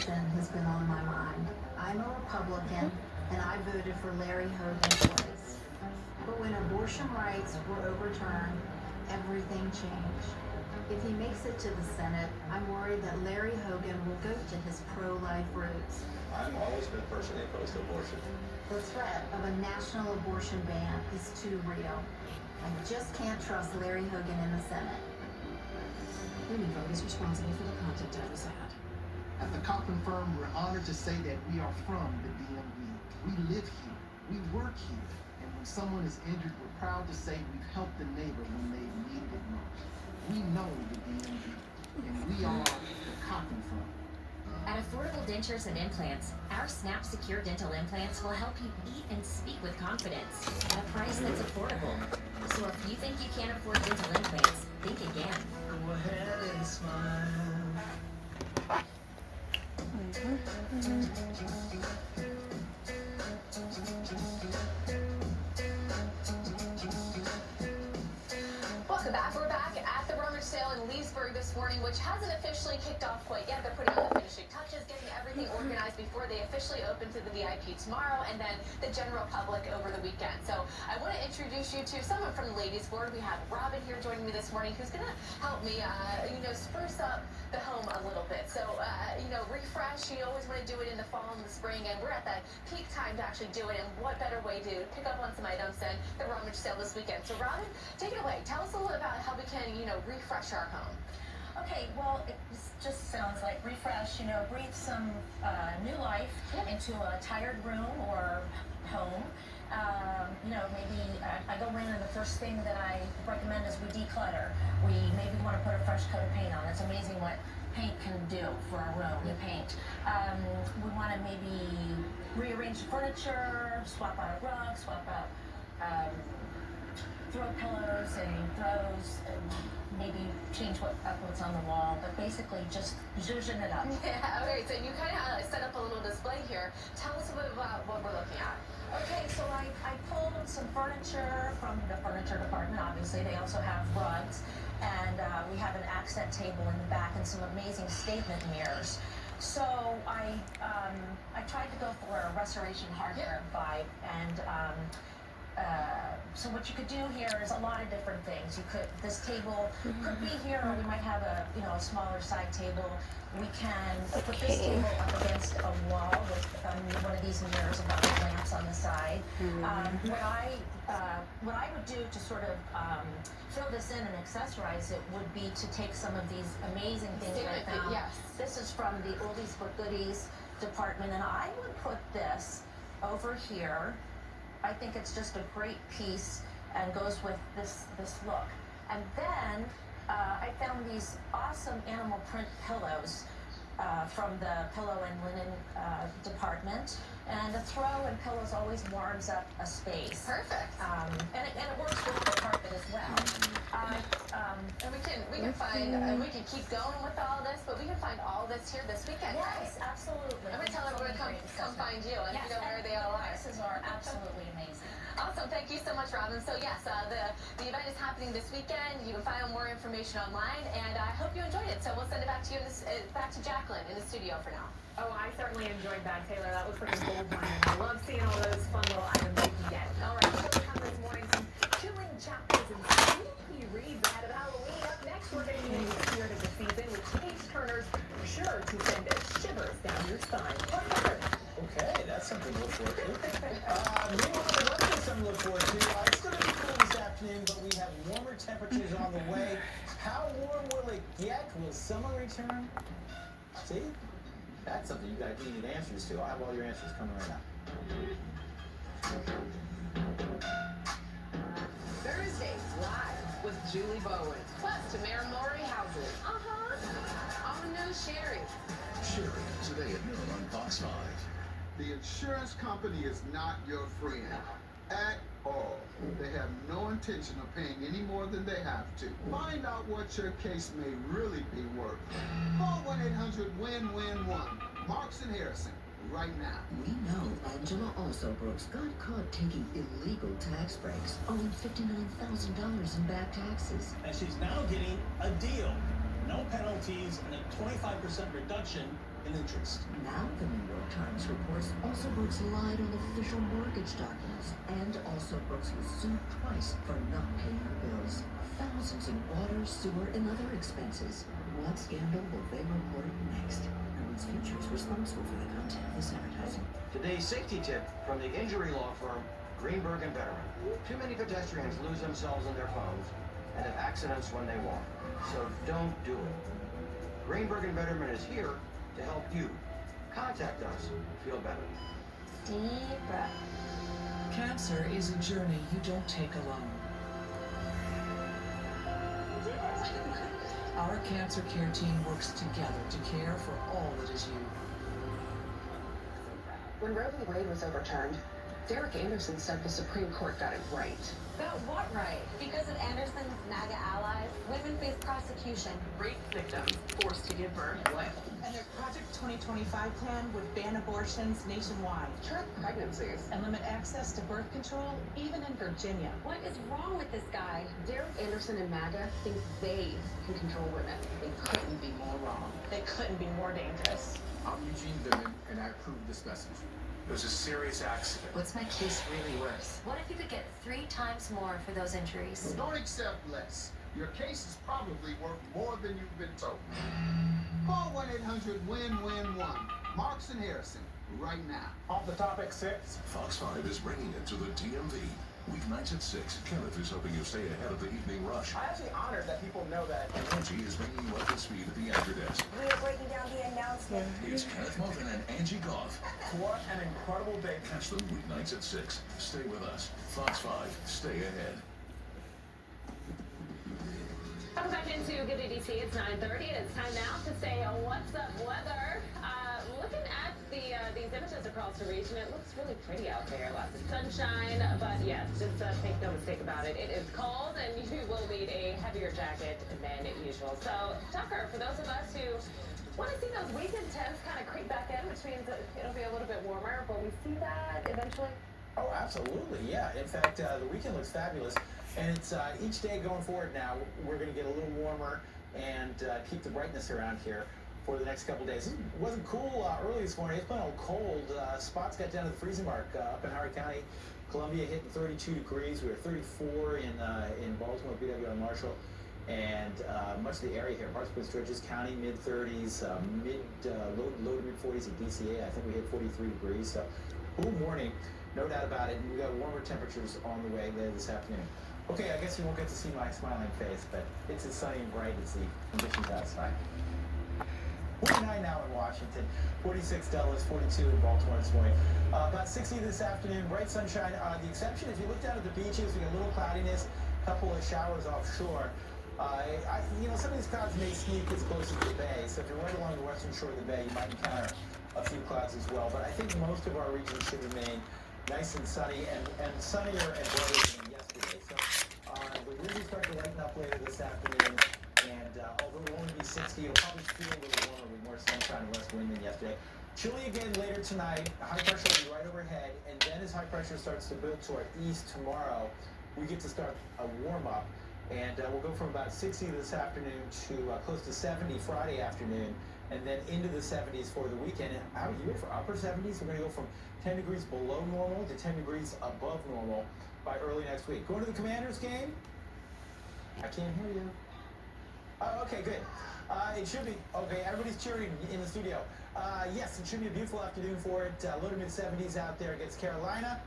election has been on my mind. I'm a Republican, and I voted for Larry Hogan twice. But when abortion rights were overturned, everything changed. If he makes it to the Senate, I'm worried that Larry Hogan will go to his pro-life roots. I've always been personally opposed to abortion. The threat of a national abortion ban is too real. I just can't trust Larry Hogan in the Senate. Women Vote is responsible for the content of this ad. At the Cochran firm, we're honored to say that we are from the DMV. We live here, we work here, and when someone is injured, we're proud to say we've helped the neighbor when they needed it most. We know the DMV, and we are the Cochran firm. At Affordable Dentures and Implants, our Snap Secure dental implants will help you eat and speak with confidence at a price that's affordable. So if you think you can't afford dental implants, think again. Go ahead and smile. Welcome back. We're back at the rummage sale in Leesburg this morning, which hasn't officially kicked off quite yet. They're putting on the finishing touches, getting everything organized before they officially open to the VIP tomorrow, and then the general public over the weekend. So I want to introduce you to someone from the Ladies Board. We have Robin here joining me this morning, who's going to help me, spruce up the home a little bit. So, refresh. You always want to do it in the fall and the spring, and we're at that peak time to actually do it. And what better way to pick up on some items than the rummage sale this weekend? So, Robin, take it away. Tell us a little about how we can, refresh our home. Okay, well, it just sounds like refresh, breathe some new life into a tired room or home. Maybe I go in and the first thing that I recommend is we declutter. We maybe want to put a fresh coat of paint on. It's amazing what paint can do for a room, new paint. We want to maybe rearrange the furniture, swap out a rug, swap out throw pillows and throws, and maybe change what's on the wall, but basically just zhuzhing it up. Yeah, okay, so you kind of set up a little display here. Tell us a bit about what we're looking at. Okay, so I pulled some furniture from the furniture department, obviously. They also have rugs, and we have an accent table in the back and some amazing statement mirrors. So I tried to go for a restoration hardware vibe, and so what you could do here is a lot of different things. This table could be here, or we might have a smaller side table. We can put this table up against a wall with one of these mirrors about the lamps on the side. What I would do to sort of fill this in and accessorize it would be to take some of these amazing things that I found. Yes. This is from the Oldies but Goodies department, and I would put this over here. I think it's just a great piece and goes with this look. And then I found these awesome animal print pillows from the pillow and linen department. And a throw and pillows always warms up a space. Perfect. And it works with the carpet as well. And we can find, we can keep going with all this, but we can find all this here this weekend, right? Yes, absolutely. I'm going to tell everyone to come find you and where they all are. Prices are absolutely amazing. Awesome. Thank you so much, Robin. So, yes, the event is happening this weekend. You can find out more information online, and I hope you enjoyed it. So we'll send it back to you, back to Jacqueline in the studio for now. Oh, I certainly enjoyed that, Taylor. That was pretty gold mine. I love seeing all those fun little items you can get. All right, so come this morning, some chilling chapters in spooky reads ahead of Halloween. Up next, we're getting into the spirit of the season with page-turners sure to send shivers down your spine. Okay, that's something to look forward to. Meanwhile, the weather is something to look forward to. It's going to be cool this afternoon, but we have warmer temperatures on the way. How warm will it get? Will summer return? See? That's something you guys need answers to. I have all your answers coming right now. Thursdays live with Julie Bowen. Plus, Tamara Maury houses. Oh no, Sherry. Sherry, today at noon on Fox 5. The insurance company is not your friend at all. They have no intention of paying any more than they have to. Find out what your case may really be worth. Call 1-800-WIN-WIN-1. Marks and Harrison, right now. We know Angela Alsobrooks got caught taking illegal tax breaks, owing $59,000 in back taxes. And she's now getting a deal. No penalties and a 25% reduction and interest. Now the New York Times reports also Brooks lied on official mortgage documents and also Brooks was sued twice for not paying her bills. Thousands in water, sewer, and other expenses. What scandal will they report next? And whose future is responsible for the content of this advertising? Today's safety tip from the injury law firm Greenberg and Betterman. Too many pedestrians lose themselves in their phones and have accidents when they walk. So don't do it. Greenberg and Betterman is here to help you. Contact us. Feel better. Deep breath. Cancer is a journey you don't take alone. Our cancer care team works together to care for all that is you. When Roe v. Wade was overturned, Derek Anderson said the Supreme Court got it right. Got what right? Because of Anderson's MAGA allies, women face prosecution. Rape victims forced to give birth. What? And their Project 2025 plan would ban abortions nationwide, Track pregnancies. and limit access to birth control, even in Virginia. What is wrong with this guy? Derek Anderson and MAGA think they can control women. They couldn't be more wrong. They couldn't be more dangerous. I'm Eugene Vimmen, and I approve this message. It was a serious accident. What's my case really worth? What if you could get 3 times more for those injuries? Don't accept less. Your case is probably worth more than you've been told. Call 1-800-WIN-WIN-1. Marks and Harrison, right now. Off the top at 6. Fox 5 is bringing it to the DMV. Weeknights at 6. Kenneth is helping you stay ahead of the evening rush. I'm actually honored that people know that. And Angie is bringing you up to speed at the anchor desk. We are breaking down the announcement. It's Kenneth Muffin and Angie Goff. What an incredible day. Catch them weeknights at 6. Stay with us. Fox 5. Stay ahead. Welcome back into Good Day DC. It's 9:30 and it's time now to say what's up weather. Looking at these images across the region, it looks really pretty out there. Lots of sunshine, but yes, just make no mistake about it. It is cold and you will need a heavier jacket than usual. So, Tucker, for those of us who want to see those weekend temps kind of creep back in, which means that it'll be a little bit warmer, will we see that eventually? Oh, absolutely, yeah. In fact, the weekend looks fabulous. And it's each day going forward now, we're going to get a little warmer and keep the brightness around here for the next couple days. It wasn't cool early this morning. It's been all cold. Spots got down to the freezing mark up in Howard County. Columbia hitting 32 degrees. We were 34 in Baltimore, BW and Marshall. And much of the area here, parts of Prince George's County, mid-30s, low to mid-40s at DCA. I think we hit 43 degrees. So, cool morning, no doubt about it. And we got warmer temperatures on the way later this afternoon. Okay, I guess you won't get to see my smiling face, but it's as sunny and bright as the conditions outside. 49 now in Washington, 46 Dallas, 42 in Baltimore this morning. About 60 this afternoon, bright sunshine. The exception is you look down at the beaches, we got a little cloudiness, a couple of showers offshore. Some of these clouds may sneak as close as the bay, so if you're right along the western shore of the bay, you might encounter a few clouds as well. But I think most of our region should remain nice and sunny and sunnier and brighter than yesterday. So the wind will start to lighten up later this afternoon. And although it will only be 60, it'll probably feel a little warmer with more sunshine and less wind than yesterday. Chilly again later tonight. High pressure will be right overhead. And then as high pressure starts to build to our east tomorrow, we get to start a warm-up. And we'll go from about 60 this afternoon to close to 70 Friday afternoon. And then into the 70s for the weekend. And out here for upper 70s, we're going to go from 10 degrees below normal to 10 degrees above normal by early next week. Going to the Commanders game? I can't hear you. Oh, okay, good. It should be. Okay, everybody's cheering in the studio. Yes, it should be a beautiful afternoon for it. Low to mid-70s out there against Carolina.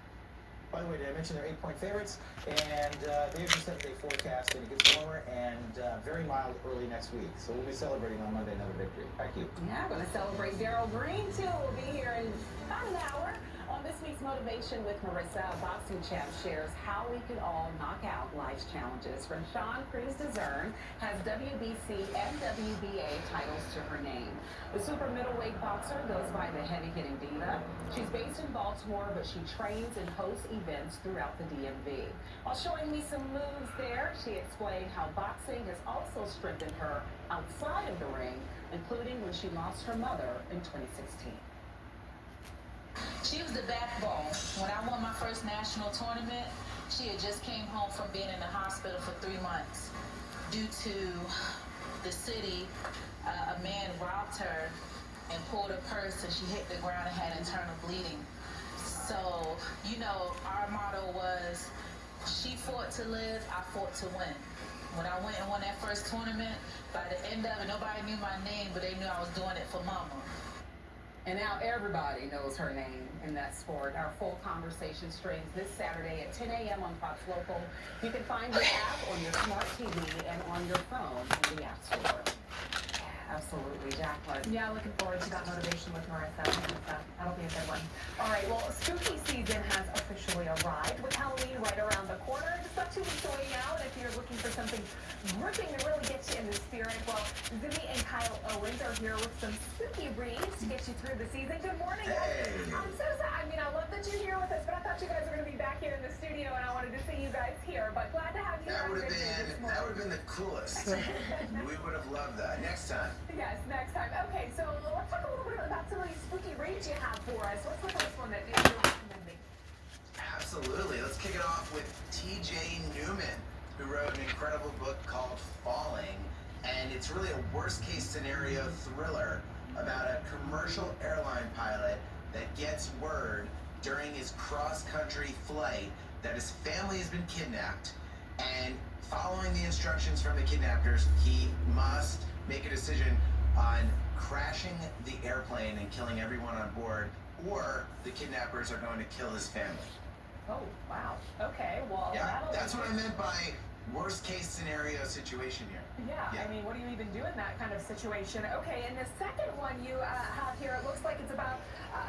By the way, did I mention they're 8-point favorites? And they have a 7-day forecast, and it gets warmer and very mild early next week. So we'll be celebrating on Monday another victory. Thank you. Yeah, we're going to celebrate Daryl Green, too. We'll be here in about an hour. On this week's Motivation with Marissa, a boxing champ shares how we can all knock out life's challenges. From Sean Cruz DeZern has WBC and WBA titles to her name. The super middleweight boxer goes by the heavy-hitting diva. She's based in Baltimore, but she trains and hosts events throughout the DMV. While showing me some moves there, she explained how boxing has also strengthened her outside of the ring, including when she lost her mother in 2016. She was the backbone. When I won my first national tournament, she had just came home from being in the hospital for 3 months. Due to the city, a man robbed her and pulled her purse and she hit the ground and had internal bleeding. So, you know, our motto was, she fought to live, I fought to win. When I went and won that first tournament, by the end of it, nobody knew my name, but they knew I was doing it for mama. And now everybody knows her name in that sport. Our full conversation streams this Saturday at 10 a.m. on Fox Local. You can find the app on your smart TV and on your phone in the App Store. Absolutely, Jacqueline. Yeah, looking forward to that motivation with Marissa. That'll be a good one. All right, well, spooky season has officially arrived with Halloween right around the corner. Just about 2 weeks away now, and if you're looking for something gripping to really get you in the spirit, well, Zibby and Kyle Owens are here with some spooky reads to get you through the season. Good morning, guys. Hey. I'm so sorry. I mean, I love that you're here with us, but I thought you guys were going to be back here in the studio, and I wanted to see you guys here. But glad to have you That guys would have with me this been morning. the coolest. We would have loved that. Next time. Yes, next time. Okay, so let's talk a little bit about some of these spooky reads you have for us. What's the first one that you're recommending? Absolutely. Let's kick it off with T.J. Newman, who wrote an incredible book called Falling. And it's really a worst-case scenario thriller about a commercial airline pilot that gets word during his cross-country flight that his family has been kidnapped. And following the instructions from the kidnappers, he must make a decision on crashing the airplane and killing everyone on board, or the kidnappers are going to kill his family. Oh, wow. Okay, well, Yeah, that's what I meant by worst case scenario situation here. Yeah, I mean, what do you even do in that kind of situation? Okay, and the second one you have here, it looks like it's about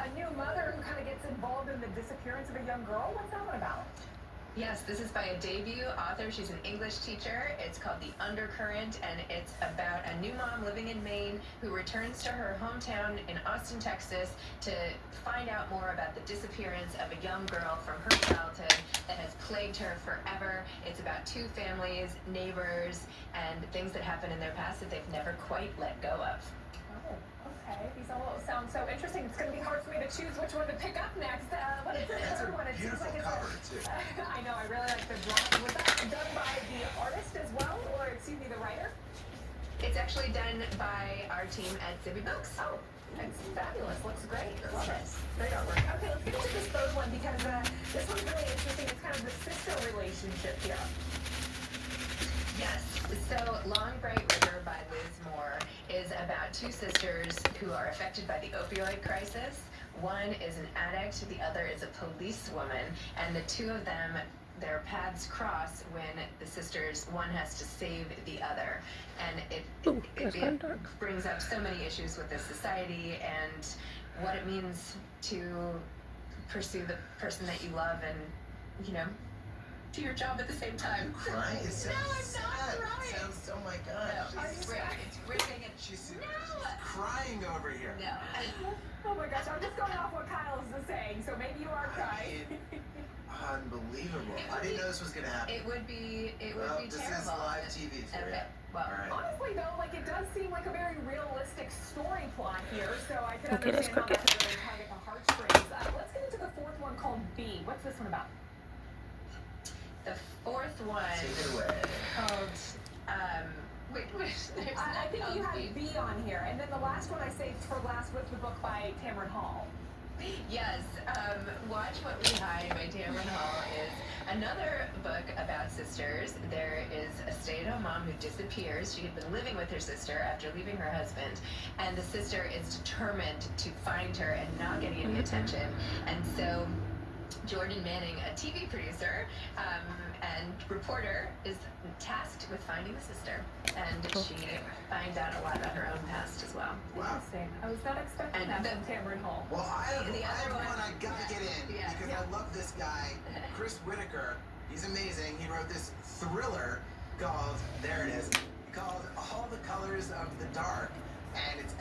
a new mother who kind of gets involved in the disappearance of a young girl. What's that one about? Yes, this is by a debut author. She's an English teacher. It's called The Undercurrent, and it's about a new mom living in Maine who returns to her hometown in Austin, Texas to find out more about the disappearance of a young girl from her childhood that has plagued her forever. It's about two families, neighbors, and things that happen in their past that they've never quite let go of. Oh, okay. These all sound so interesting. It's going to be hard for me to choose which one to pick up next. What is the third one? It seems like it's cover, too. I know. I really like the drawing. Was that done by the artist as well, or excuse me, the writer? It's actually done by our team at Zibby Books. Oh, it's fabulous. Looks great. Love it. Great artwork. Okay, let's get into this third one because this one's really interesting. It's kind of the sister relationship here. Yes. So Long Bright River by Liz Moore is about two sisters who are affected by the opioid crisis. One is an addict, the other is a policewoman, and the two of them, their paths cross when the sisters, one has to save the other. And it brings up so many issues with the society and what it means to pursue the person that you love and, you know, do your job at the same time. Crying? It sounds No, I'm sad. not crying. It sounds, oh my gosh. No, it's ripping and She's crying over here. No. Oh my gosh, I'm just going off what Kyle is saying, so maybe you are crying. Unbelievable. I didn't know this was going to happen. It would be Well, this terrible. is live TV for you. Okay. Well, All right. Honestly, though, like it does seem like a very realistic story plot here, so I can understand how that could really target the heartstrings. Let's get into the fourth one called B. What's this one about? The fourth one Take it away. called wait, there's I think you have B. B on here, and then the last one I saved for last was the book by Tamron Hall. Yes, Watch What We Hide by Tamron Hall is another book about sisters. There is a stay-at-home mom who disappears. She had been living with her sister after leaving her husband, and the sister is determined to find her and not getting any attention. And so Jordan Manning, a TV producer and reporter, is tasked with finding the sister, and she finds out a lot about her own past as well. Wow. Interesting. I was not expecting that from Tamron Hall. Well, I have The other one one- I gotta get in because I love this guy, Chris Whitaker. He's amazing. He wrote this thriller called, there it is, called All the Colors of the Dark. And it's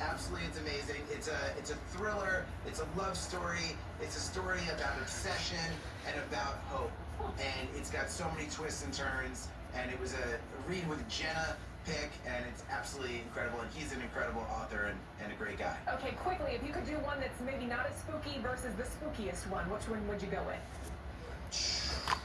amazing. It's a thriller, it's a love story, it's a story about obsession and about hope. And it's got so many twists and turns, and it was a read with Jenna Pick, and it's absolutely incredible, and he's an incredible author and a great guy. Okay, quickly, if you could do one that's maybe not as spooky versus the spookiest one, which one would you go with?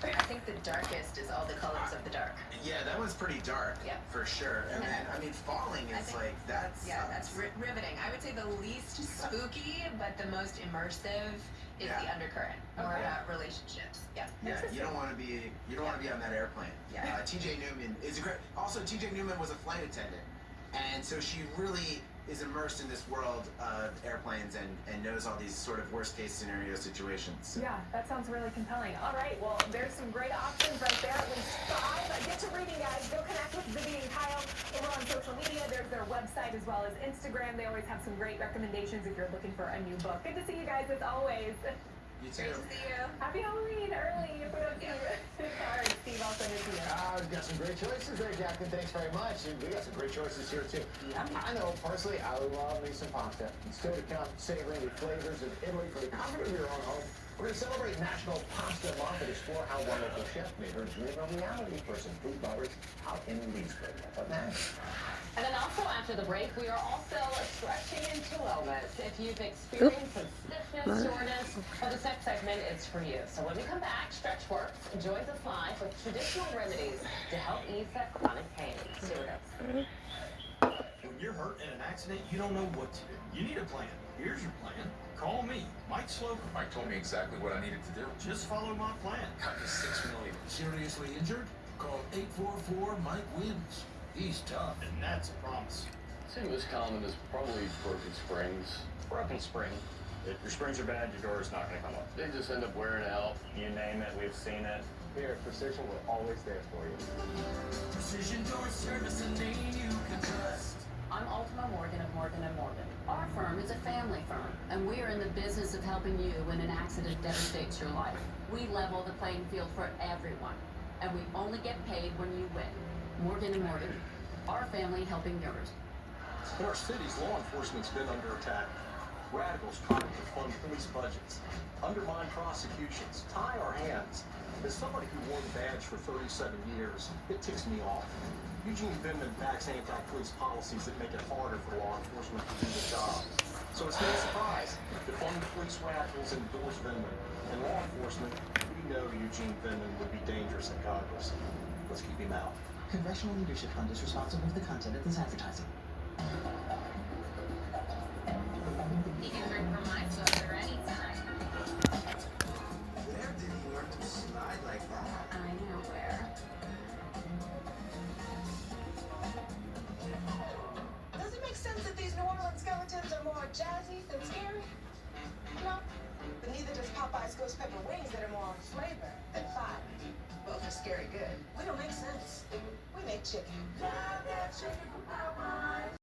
I think the darkest is All the Colors of the Dark. Yeah, that one's pretty dark. Yeah. For sure. And then, I mean, Falling is like, that's... Yeah, that's riveting. I would say the least spooky, but the most immersive is The Undercurrent. More about relationships. Yeah. Yeah, you don't want to be on that airplane. Yeah. TJ Newman is a great... Also, TJ Newman was a flight attendant. And so she really is immersed in this world of airplanes and knows all these sort of worst case scenario situations. Yeah, that sounds really compelling. All right, well, there's some great options right there, at least 5. Get to reading, guys. Go connect with Vivi and Kyle over on social media. There's their website as well as Instagram. They always have some great recommendations if you're looking for a new book. Good to see you guys as always. You too. Great to see you. Happy Halloween early if we don't see you. All right, Steve, I'll send it to you. We've got some great choices there, Jacqueline. Thanks very much. And we got some great choices here, too. I know, personally, I love me some pasta. And still to come, savoring the flavors of Italy for the comfort of your own home. We're going to celebrate National Pasta Month and explore how one local chef made her dream a reality for some food lovers out in Leesburg. But next. And then also after the break, we are also stretching into wellness. If you've experienced some stiffness, soreness, well, the next segment is for you. So when we come back, Stretch Works joins us live with traditional remedies to help ease that chronic pain. See what else. When you're hurt in an accident, you don't know what to do. You need a plan. Here's your plan. Call me, Mike Sloper. Mike told me exactly what I needed to do. Just follow my plan. Cut to $6 million. Seriously injured? Call 844-MIKE-WINS. He's tough. And that's a promise. Seeing most common is probably broken springs. Broken spring. If your springs are bad, your door is not going to come up. They just end up wearing out. You name it, we've seen it. Here at Precision, we're always there for you. Precision Door Service, a name you can trust. I'm Ultima Morgan of Morgan & Morgan. Our firm is a family firm, and we are in the business of helping you when an accident devastates your life. We level the playing field for everyone, and we only get paid when you win. Morgan & Morgan, our family helping yours. In our cities, law enforcement's been under attack. Radicals trying to fund police budgets, undermine prosecutions, tie our hands. As somebody who wore the badge for 37 years, it ticks me off. Eugene Vindman backs anti-police policies that make it harder for law enforcement to do the job. So it's no surprise that funding police radicals endorse Vindman. And law enforcement, we know Eugene Vindman would be dangerous in Congress. Let's keep him out. Congressional Leadership Fund is responsible for the content of this advertising. You can drink from my soda anytime. Where did he learn to slide like that? I know where. Does it make sense that these New Orleans skeletons are more jazzy than scary? No. But neither does Popeye's ghost pepper wings that are more flavor than fire. Both are scary good. We don't make sense. We make chicken. Love that chicken from Popeyes.